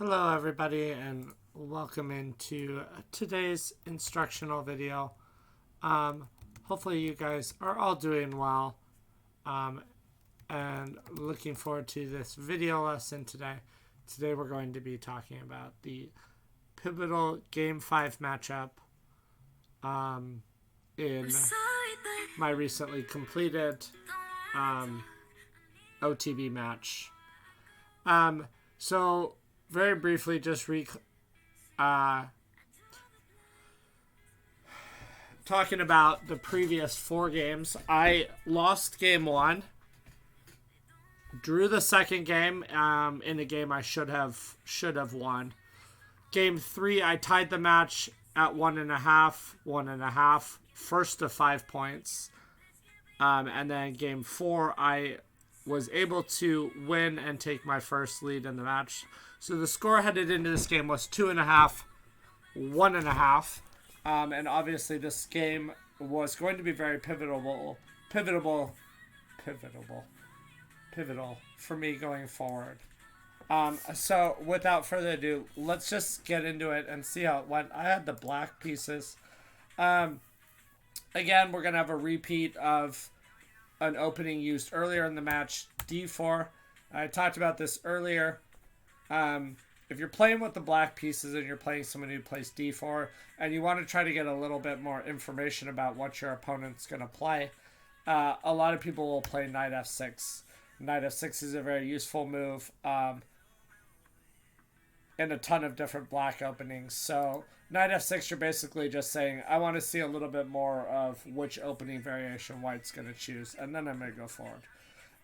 Hello everybody and welcome into today's instructional video. Hopefully you guys are all doing well and looking forward to this video lesson today. Today we're going to be talking about the pivotal Game 5 matchup in my recently completed OTB match. So very briefly, just talking about the previous 4 games. I lost game 1, drew the second game in a game I should have won. Game 3, I tied the match at 1.5, first to 5 points. And then game 4, I was able to win and take my first lead in the match. So the score headed into this game was 2.5, 1.5. And obviously this game was going to be very pivotal for me going forward. So without further ado, let's just get into it and see how it went. I had the black pieces. Again, we're going to have a repeat of an opening used earlier in the match, d4. I talked about this earlier. If you're playing with the black pieces and you're playing someone who plays d4 and you want to try to get a little bit more information about what your opponent's going to play, a lot of people will play knight f6. Knight f6 is a very useful move in a ton of different black openings. So knight f6, you're basically just saying, I want to see a little bit more of which opening variation white's going to choose, and then I'm going to go forward.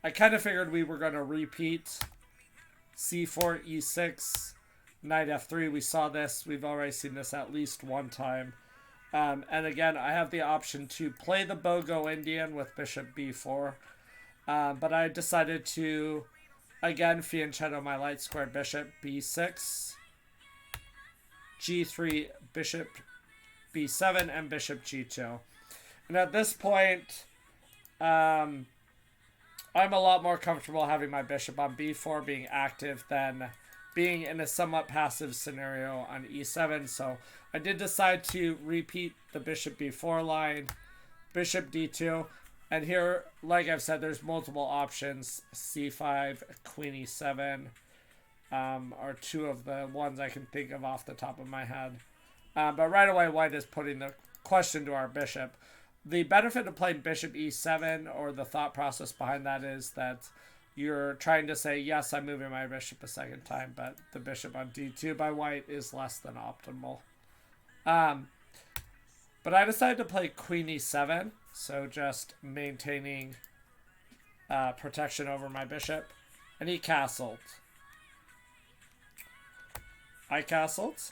I kind of figured we were going to repeat c4, e6, knight f3. We saw this. We've already seen this at least one time. And again, I have the option to play the BOGO Indian with bishop b4. But I decided to, again, fianchetto my light squared bishop b6, g3, bishop b7, and bishop g2. And at this point, I'm a lot more comfortable having my bishop on b4 being active than being in a somewhat passive scenario on e7. So I did decide to repeat the bishop b4 line, bishop d2. And here, like I've said, there's multiple options. c5, queen e7 are two of the ones I can think of off the top of my head. But right away, white is putting the question to our bishop. The benefit of playing bishop e7, or the thought process behind that, is that you're trying to say, yes, I'm moving my bishop a second time, but the bishop on d2 by white is less than optimal. But I decided to play queen e7, so just maintaining protection over my bishop. And he castled. I castled.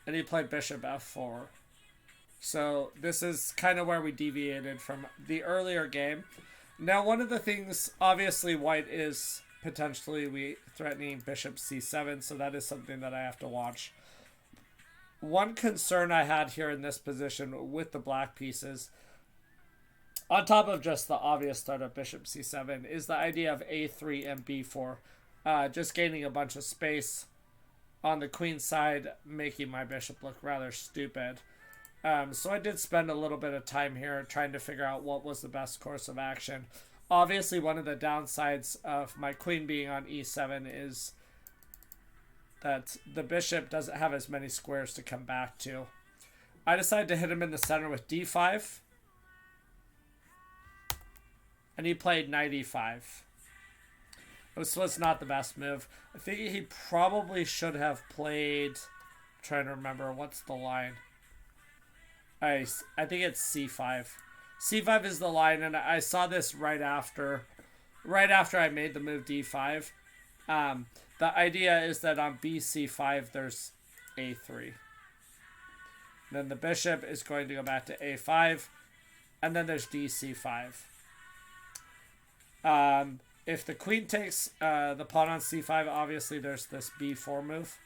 And he played bishop f4. So this is kind of where we deviated from the earlier game. Now, one of the things, obviously, white is potentially threatening bishop c7, so that is something that I have to watch. One concern I had here in this position with the black pieces, on top of just the obvious threat of bishop c7, is the idea of a3 and b4. Just gaining a bunch of space on the queen side, making my bishop look rather stupid. So I did spend a little bit of time here trying to figure out what was the best course of action. Obviously, one of the downsides of my queen being on e7 is that the bishop doesn't have as many squares to come back to. I decided to hit him in the center with d5. And he played knight e5. This was not the best move. I think he probably should have played... I'm trying to remember, what's the line? I think it's c5. c5 is the line, and I saw this right after I made the move d5. The idea is that on bc5 there's a3. Then the bishop is going to go back to a5, and then there's dc5. If the queen takes the pawn on c5, obviously there's this b4 move,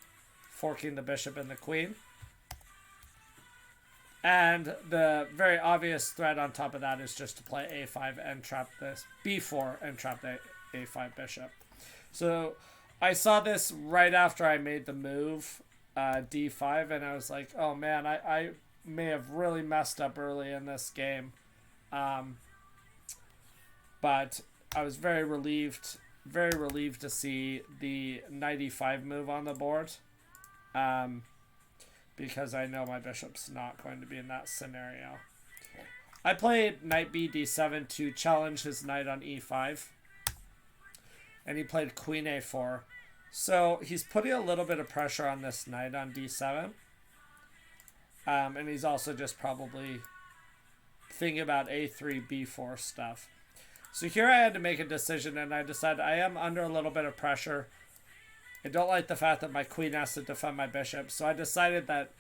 forking the bishop and the queen. And the very obvious threat on top of that is just to play a5 and trap this b4 and trap the a5 bishop. So I saw this right after I made the move, d5, and I was like, oh man, I may have really messed up early in this game. Um, but I was very relieved to see the knight e5 move on the board. Because I know my bishop's not going to be in that scenario. I played knight b d7 to challenge his knight on e5. And he played queen a4. So he's putting a little bit of pressure on this knight on d7. And he's also just probably thinking about a3, b4 stuff. So here I had to make a decision, and I decided I am under a little bit of pressure. I don't like the fact that my queen has to defend my bishop. So I decided that,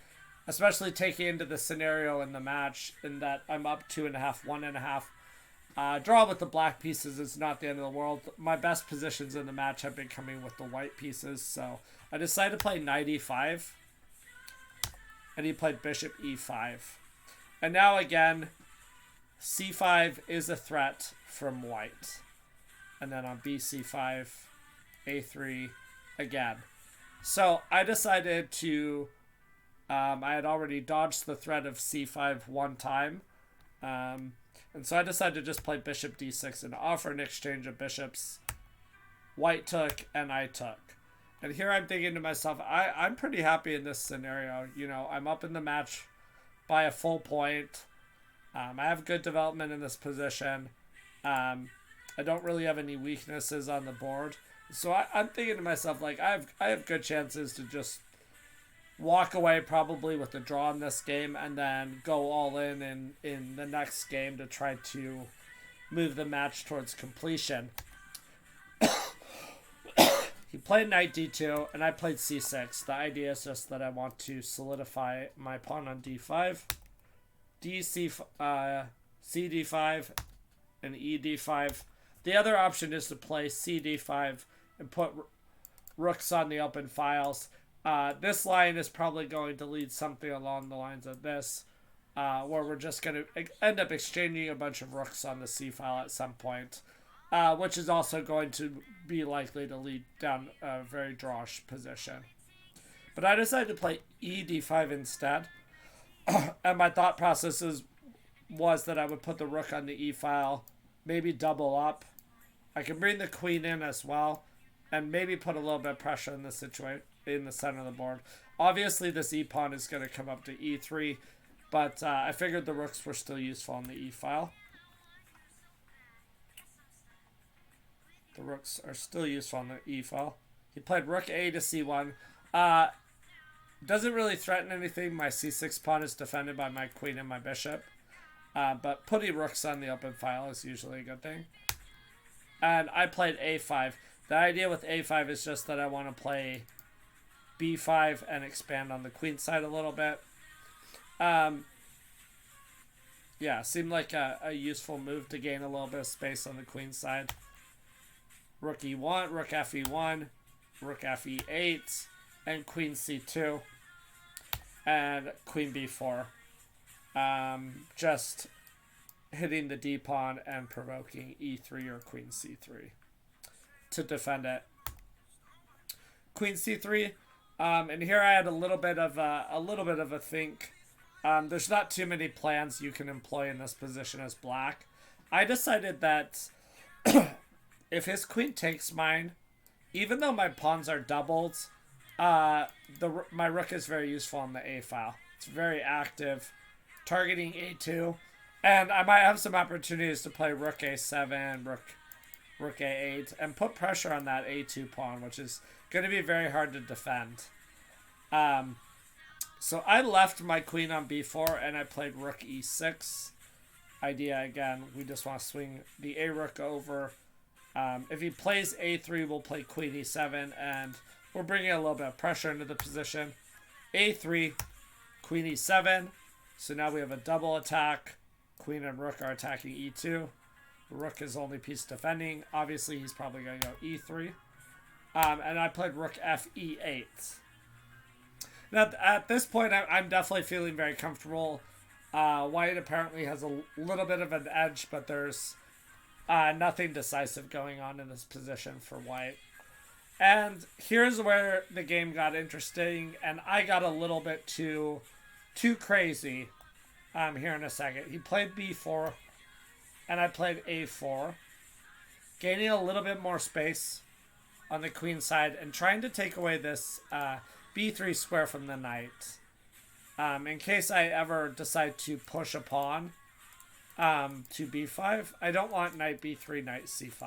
especially taking into the scenario in the match, in that I'm up 2.5, 1.5, draw with the black pieces is not the end of the world. My best positions in the match have been coming with the white pieces. So I decided to play knight e5. And he played bishop e5. And now again, c5 is a threat from white. And then on bc5, a3 again. So I decided to, I had already dodged the threat of c5 one time. And so I decided to just play bishop d6 and offer an exchange of bishops. White took and I took. And here I'm thinking to myself, I'm pretty happy in this scenario. You know, I'm up in the match by a full point. I have good development in this position. I don't really have any weaknesses on the board. So I'm thinking to myself, like, I have good chances to just walk away probably with the draw in this game and then go all in the next game to try to move the match towards completion. He played knight d2, and I played c6. The idea is just that I want to solidify my pawn on d5, cd5, and ed5. The other option is to play cd5 and put rooks on the open files. This line is probably going to lead something along the lines of this, where we're just going to end up exchanging a bunch of rooks on the c file at some point. Which is also going to be likely to lead down a very drawish position. But I decided to play ed5 instead. And my thought process was that I would put the rook on the e file, maybe double up. I can bring the queen in as well, and maybe put a little bit of pressure in the situation in the center of the board. Obviously, this e pawn is going to come up to e3, but I figured the rooks were still useful on the e file. The rooks are still useful on the e file. He played rook a to c1. Doesn't really threaten anything. My c6 pawn is defended by my queen and my bishop. But putting rooks on the open file is usually a good thing. And I played a5. The idea with a5 is just that I want to play b5 and expand on the queen side a little bit. Yeah, seemed like a useful move to gain a little bit of space on the queen side. Rook e1, rook fe1, rook fe8, and queen c2, and queen b4. Just hitting the d pawn and provoking e3 or queen c3 to defend it. Queen c3, and here I had a little bit of a think. There's not too many plans you can employ in this position as black. I decided that if his queen takes mine, even though my pawns are doubled, my rook is very useful on the a file. It's very active, targeting a2, and I might have some opportunities to play rook a7, rook a8, and put pressure on that a2 pawn, which is going to be very hard to defend. So I left my queen on b4, and I played rook e6. Idea again, we just want to swing the a rook over. If he plays a3, we'll play queen e7, and we're bringing a little bit of pressure into the position. a3, queen e7. So now we have a double attack. Queen and rook are attacking e2. Rook is only piece defending. Obviously, he's probably going to go e3. And I played rook fe8. Now, at this point, I'm definitely feeling very comfortable. White apparently has a little bit of an edge, but there's nothing decisive going on in this position for white. And here's where the game got interesting, and I got a little bit too crazy. Here in a second. He played b4, and I played a4, gaining a little bit more space on the queen side and trying to take away this b3 square from the knight. In case I ever decide to push a pawn to b5, I don't want knight b3, knight c5.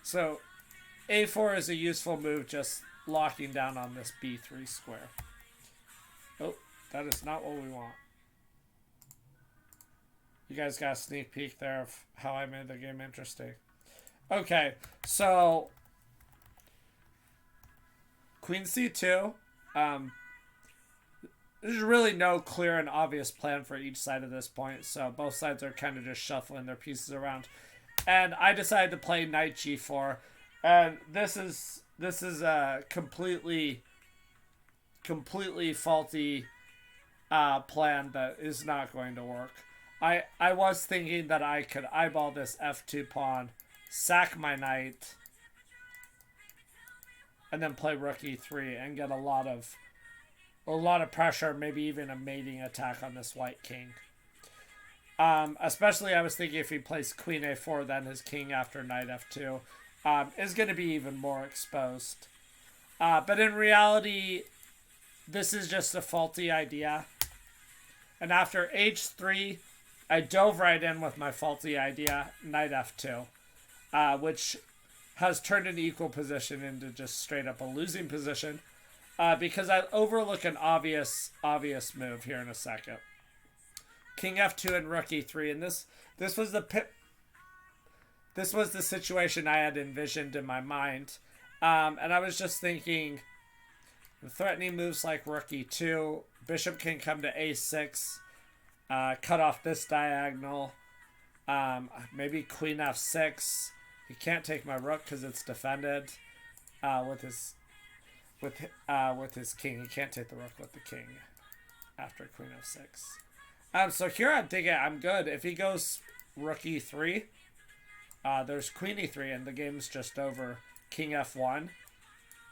So a4 is a useful move, just locking down on this b3 square. Oh, that is not what we want. You guys got a sneak peek there of how I made the game interesting. Okay, so queen c2. There's really no clear and obvious plan for each side at this point, so both sides are kind of just shuffling their pieces around. And I decided to play knight g4, and this is a completely faulty plan that is not going to work. I was thinking that I could eyeball this f2 pawn, sack my knight, and then play rook e3 and get a lot of pressure, maybe even a mating attack on this white king. Especially I was thinking if he plays queen a4, then his king after knight f2 is going to be even more exposed. But in reality, this is just a faulty idea. And after h3, I dove right in with my faulty idea, knight f2, which has turned an equal position into just straight up a losing position, because I overlook an obvious move here in a second. King f2 and rook e3, and this was the situation I had envisioned in my mind, and I was just thinking, threatening moves like rook e2, bishop can come to a6. Cut off this diagonal. Maybe queen f6. He can't take my rook because it's defended. With his king, he can't take the rook with the king after queen f6. So here I'm thinking I'm good. If he goes rook e3, there's queen e3, and the game's just over. King f1,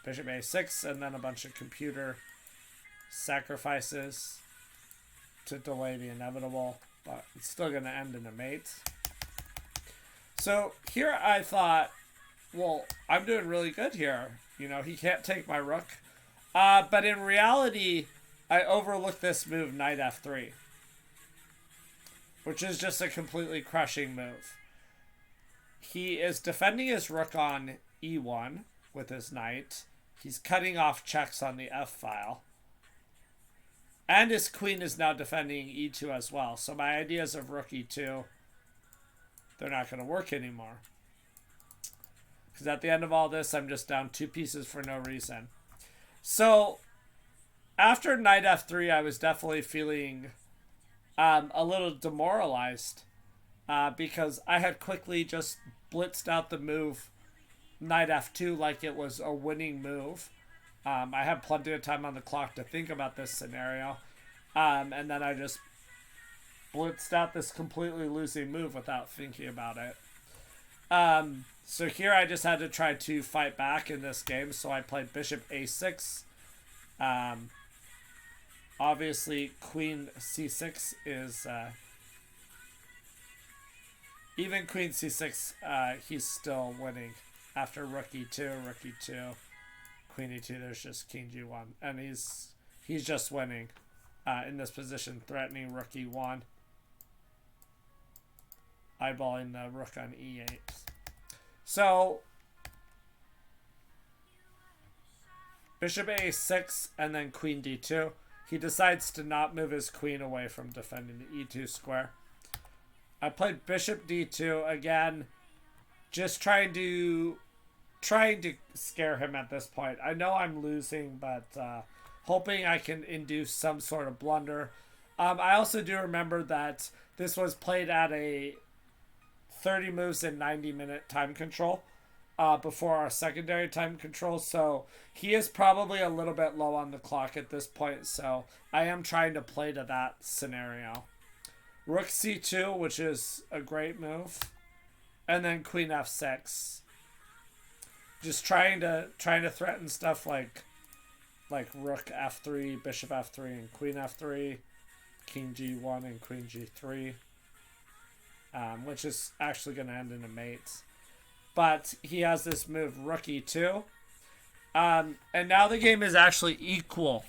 bishop a6, and then a bunch of computer sacrifices to delay the inevitable, but it's still going to end in a mate. So here I thought, well, I'm doing really good here. You know, he can't take my rook. But in reality, I overlooked this move, knight f3, which is just a completely crushing move. He is defending his rook on e1 with his knight. He's cutting off checks on the f file. And his queen is now defending e2 as well. So my ideas of rook e2, they're not going to work anymore. Because at the end of all this, I'm just down 2 pieces for no reason. So after knight f3, I was definitely feeling a little demoralized. Because I had quickly just blitzed out the move knight f2 like it was a winning move. I had plenty of time on the clock to think about this scenario. And then I just blitzed out this completely losing move without thinking about it. So here I just had to try to fight back in this game. So I played bishop a6. Obviously, queen c6 is... even queen c6, he's still winning. After rook e2, queen e2, there's just king g1. And he's just winning in this position, threatening rook e1. Eyeballing the rook on e8. So, bishop a6 and then queen d2. He decides to not move his queen away from defending the e2 square. I played bishop d2 again, just trying to scare him at this point. I know I'm losing, but hoping I can induce some sort of blunder. I also do remember that this was played at a 30 moves in 90-minute time control before our secondary time control, so he is probably a little bit low on the clock at this point, so I am trying to play to that scenario. Rook c2, which is a great move, and then queen f6. just trying to threaten stuff like rook f3, bishop f3, and queen f3, king g1 and queen g3, which is actually going to end in a mate. But he has this move rook e2, and now the game is actually equal.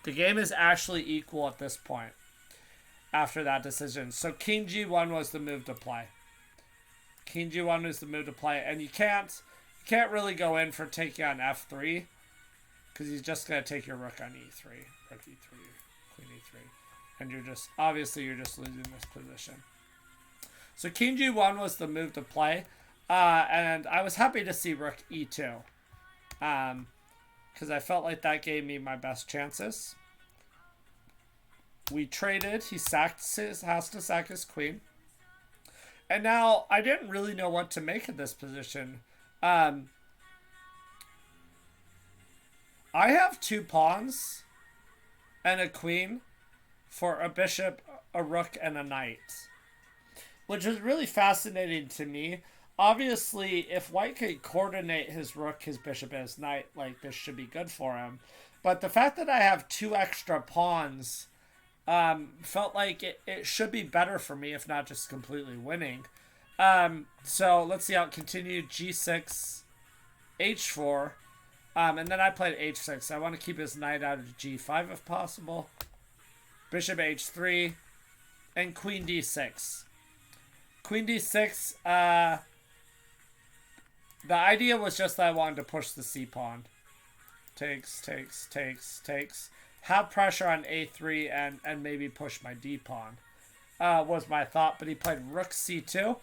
The game is actually equal at this point after that decision. So king g1 was the move to play. King g1 is the move to play, and you can't really go in for taking on f3 because he's just going to take your rook on e3, rook e3, queen e3, and you're just losing this position. So king g1 was the move to play, and I was happy to see rook e2, because I felt like that gave me my best chances. We traded. He has to sack his queen. And now I didn't really know what to make of this position. I have 2 pawns and a queen for a bishop, a rook, and a knight, which is really fascinating to me. Obviously, if white could coordinate his rook, his bishop, and his knight, like, this should be good for him. But the fact that I have 2 extra pawns felt like it should be better for me, if not just completely winning. So let's see how it continued. G6, H4, and then I played H6. I want to keep his knight out of G5 if possible. Bishop H3, and Queen D6. Queen D6, the idea was just that I wanted to push the C pawn. Takes. Have pressure on A3 and maybe push my D pawn, was my thought. But he played rook C2.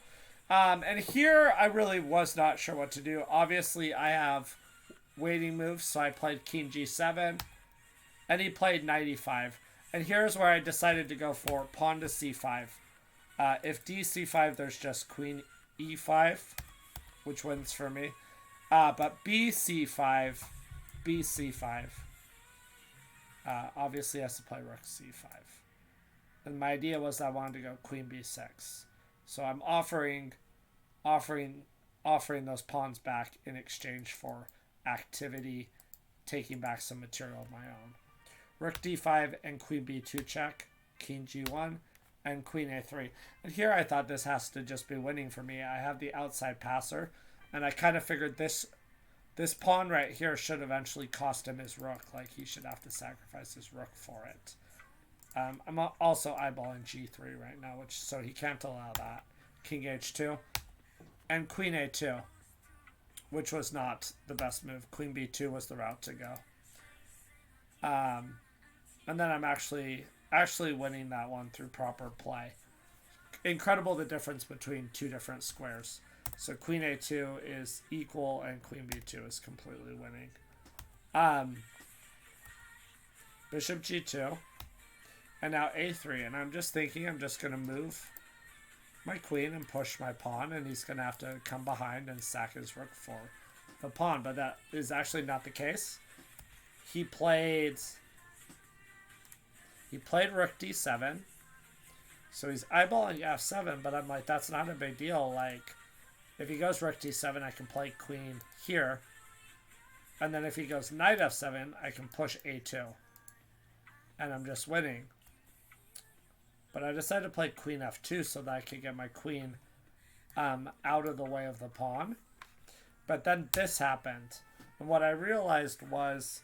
And here I really was not sure what to do. Obviously, I have waiting moves, so I played king G7. And he played knight E5. And here's where I decided to go for pawn to C5. If D C5, there's just queen E5, which wins for me. But B C5, B C5. Obviously has to play rook C5. And my idea was I wanted to go queen B6. So I'm offering those pawns back in exchange for activity, taking back some material of my own. Rook D5 and queen B2 check, king G1, and queen A3. And here I thought this has to just be winning for me. I have the outside passer, and I kind of figured this pawn right here should eventually cost him his rook. Like, he should have to sacrifice his rook for it. I'm also eyeballing G3 right now, so he can't allow that. King H2 and queen A2, which was not the best move. Queen B2 was the route to go. And then I'm actually winning that one through proper play. Incredible the difference between 2 different squares. So queen A2 is equal and queen B2 is completely winning. Bishop G2. And now A3. And I'm just thinking I'm just going to move my queen and push my pawn. And he's going to have to come behind and sack his rook for the pawn. But that is actually not the case. He played rook D7. So he's eyeballing F7. But I'm like, that's not a big deal. Like, if he goes rook D7, I can play queen here. And then if he goes knight F7, I can push A2. And I'm just winning. But I decided to play queen F2 so that I could get my queen out of the way of the pawn. But then this happened. And what I realized was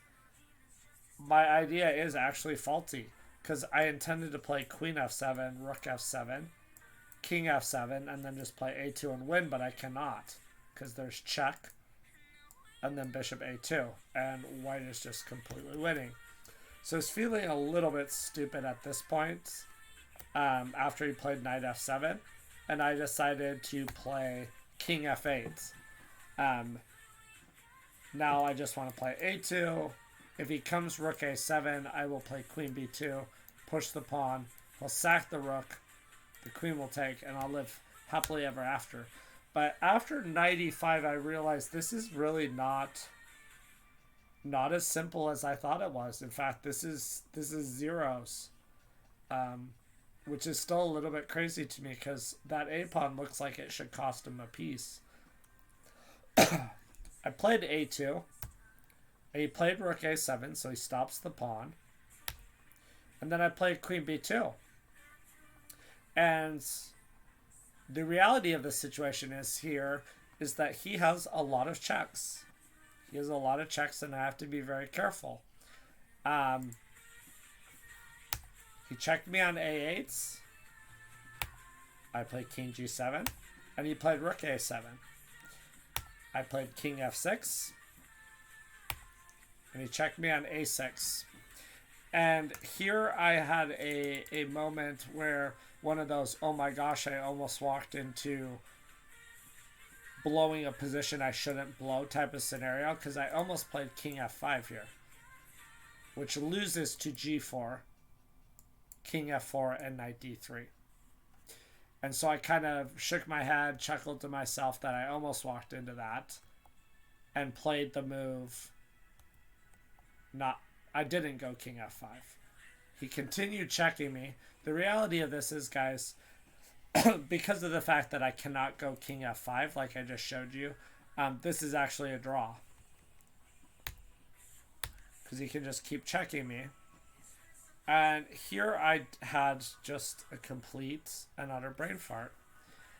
my idea is actually faulty. Because I intended to play queen F7, rook F7, king F7, and then just play A2 and win, but I cannot. Because there's check, and then bishop A2, and white is just completely winning. So it's feeling a little bit stupid at this point, after he played knight F7, and I decided to play king F8. Now I just want to play A2. If he comes rook A7, I will play queen B2, push the pawn, he'll sack the rook, the queen will take, and I'll live happily ever after. But after knight E5, I realized this is really not as simple as I thought it was. In fact, this is zeros, which is still a little bit crazy to me because that A pawn looks like it should cost him a piece. I played a2, and he played rook a7, so he stops the pawn. And then I played queen b2. And the reality of the situation is that he has a lot of checks. He has a lot of checks, and I have to be very careful. He checked me on a8. I played king g7, and he played rook a7. I played king f6, and he checked me on a6. And here I had a moment where one of those, oh my gosh, I almost walked into blowing a position I shouldn't blow type of scenario, because I almost played king f5 here, which loses to g4, king f4, and knight d3. And so I kind of shook my head, chuckled to myself that I almost walked into that, and played the move. I didn't go king f5. He continued checking me. The reality of this is, guys, because of the fact that I cannot go king f5 like I just showed you, this is actually a draw. Because he can just keep checking me. And here I had just a complete and utter brain fart.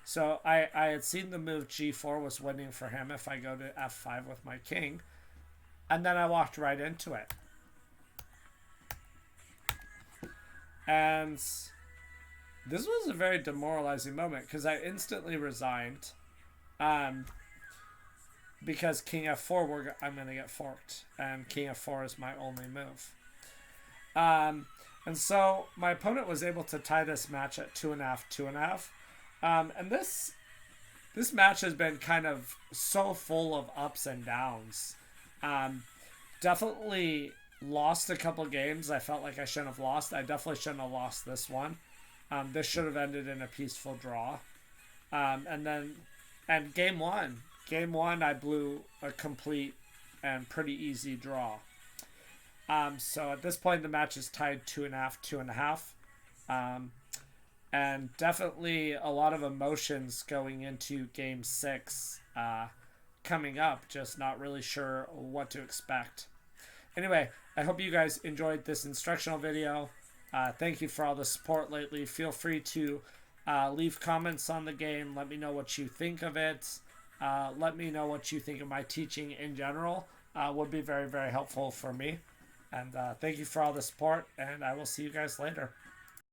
So I had seen the move g4 was winning for him if I go to f5 with my king. And then I walked right into it. And this was a very demoralizing moment because I instantly resigned. Because king f4, I'm going to get forked. And king f4 is my only move. And so my opponent was able to tie this match at 2.5, 2.5. And this match has been kind of so full of ups and downs. Definitely lost a couple games I felt like I shouldn't have lost. I definitely shouldn't have lost this one. This should have ended in a peaceful draw. And game one, I blew a complete and pretty easy draw. So at this point, the match is tied 2.5, 2.5. And definitely a lot of emotions going into game 6 coming up. Just not really sure what to expect. Anyway, I hope you guys enjoyed this instructional video. Thank you for all the support lately. Feel free to leave comments on the game. Let me know what you think of it. Let me know what you think of my teaching in general. Would be very, very helpful for me. And thank you for all the support, and I will see you guys later.